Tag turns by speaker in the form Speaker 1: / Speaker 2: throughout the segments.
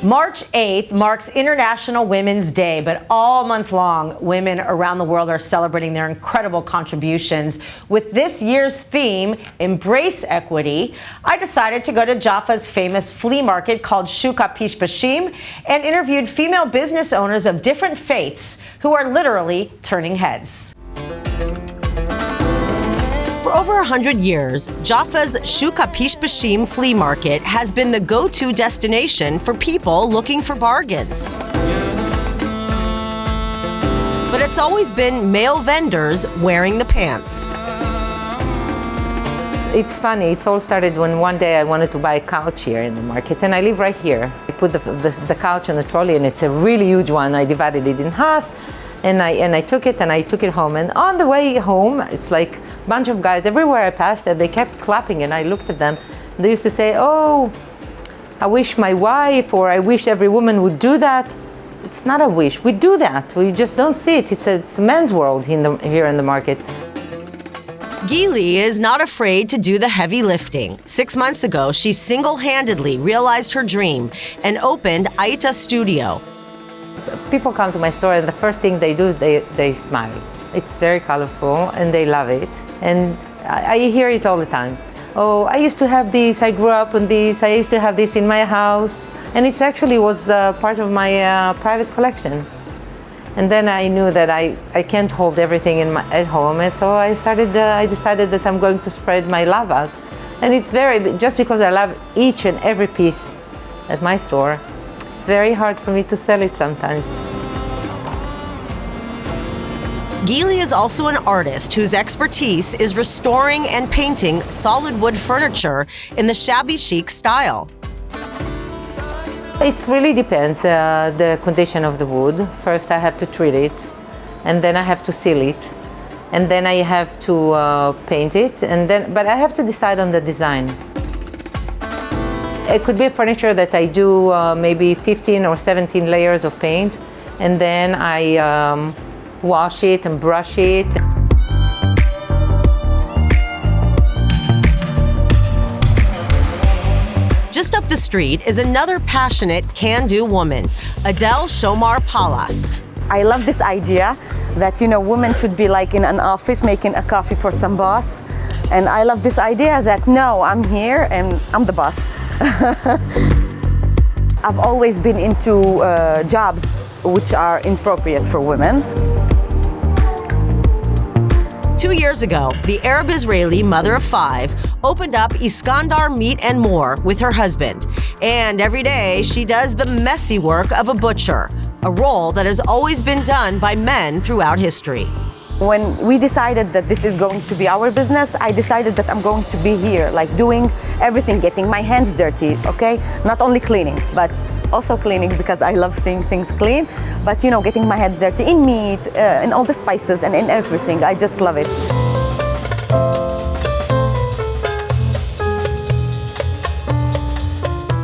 Speaker 1: March 8th marks International Women's Day, but all month long, women around the world are celebrating their incredible contributions. With this year's theme, Embrace Equity, I decided to go to Jaffa's famous flea market called Shuk and interviewed female business owners of different faiths who are literally turning heads. For over 100 years, Jaffa's Shuk Flea Market has been the go-to destination for people looking for bargains. But it's always been male vendors wearing the pants.
Speaker 2: It's funny, it all started when one day I wanted to buy a couch here in the market, and I live right here. I put the couch on the trolley, and it's a really huge one. I divided it in half, and I took it home. And on the way home, it's like a bunch of guys everywhere I passed, and they kept clapping, and I looked at them. They used to say, "Oh, I wish my wife," or "I wish every woman would do that." It's not a wish. We do that. We just don't see it. It's a men's world here in the market.
Speaker 1: Gili is not afraid to do the heavy lifting. 6 months ago, she single-handedly realized her dream and opened Aita Studio.
Speaker 2: People come to my store, and the first thing they do is they smile. It's very colorful, and they love it. And I hear it all the time. "Oh, I used to have this, I grew up on this, I used to have this in my house." And it actually was part of my private collection. And then I knew that I can't hold everything at home, and so I decided that I'm going to spread my love out. And it's just because I love each and every piece at my store, it's very hard for me to sell it sometimes.
Speaker 1: Gili is also an artist whose expertise is restoring and painting solid wood furniture in the shabby chic style.
Speaker 2: It really depends the condition of the wood. First I have to treat it, and then I have to seal it, and then I have to paint it, but I have to decide on the design. It could be a furniture that I do maybe 15 or 17 layers of paint, and then I wash it and brush it.
Speaker 1: Just up the street is another passionate can-do woman, Adele Shomar Palas.
Speaker 3: I love this idea that, women should be like in an office making a coffee for some boss. And I love this idea that, no, I'm here and I'm the boss. I've always been into jobs which are inappropriate for women.
Speaker 1: 2 years ago, the Arab-Israeli mother of 5 opened up Iskandar Meat and More with her husband. And every day, she does the messy work of a butcher, a role that has always been done by men throughout history.
Speaker 3: When we decided that this is going to be our business, I decided that I'm going to be here, like doing everything, getting my hands dirty, okay? Not only cleaning, but also cleaning because I love seeing things clean, but getting my hands dirty in meat, in all the spices and in everything. I just love it.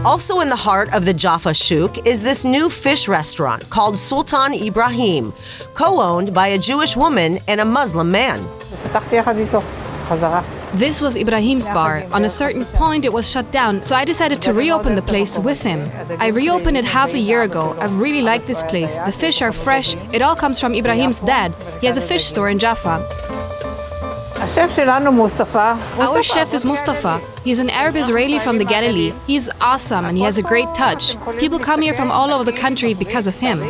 Speaker 1: Also in the heart of the Jaffa Shuk is this new fish restaurant called Sultan Ibrahim, co-owned by a Jewish woman and a Muslim man.
Speaker 4: This was Ibrahim's bar. On a certain point, it was shut down, so I decided to reopen the place with him. I reopened it half a year ago. I've really liked this place. The fish are fresh. It all comes from Ibrahim's dad. He has a fish store in Jaffa. Our chef is Mustafa. He's an Arab Israeli from the Galilee. He's awesome and he has a great touch. People come here from all over the country because of him.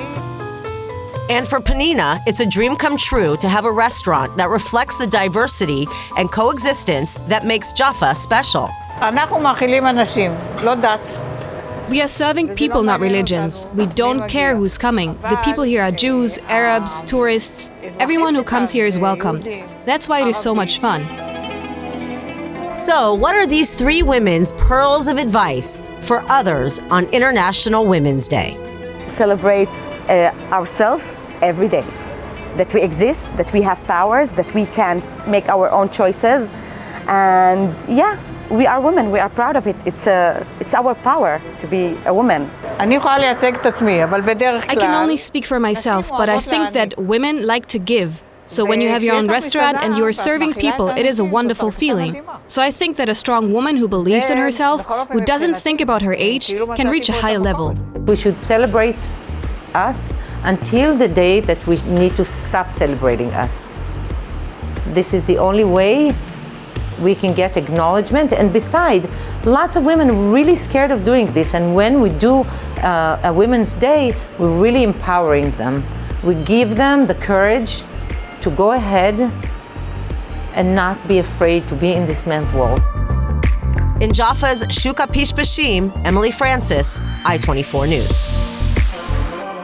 Speaker 1: And for Penina, it's a dream come true to have a restaurant that reflects the diversity and coexistence that makes Jaffa special.
Speaker 4: We are serving people, not religions. We don't care who's coming. The people here are Jews, Arabs, tourists. Everyone who comes here is welcomed. That's why it is so much fun.
Speaker 1: So, what are these 3 women's pearls of advice for others on International Women's Day?
Speaker 3: Celebrate ourselves every day, that we exist, that we have powers, that we can make our own choices, and we are women. We are proud of it. It's our power to be a woman.
Speaker 4: I can only speak for myself, but I think that women like to give. So when you have your own restaurant and you are serving people, it is a wonderful feeling. So I think that a strong woman who believes in herself, who doesn't think about her age, can reach a higher level.
Speaker 2: We should celebrate us until the day that we need to stop celebrating us. This is the only way we can get acknowledgement. And besides, lots of women are really scared of doing this. And when we do a Women's Day, we're really empowering them. We give them the courage to go ahead and not be afraid to be in this man's world.
Speaker 5: In Jaffa's Shuk Bashim, Emily Francis, I-24 News.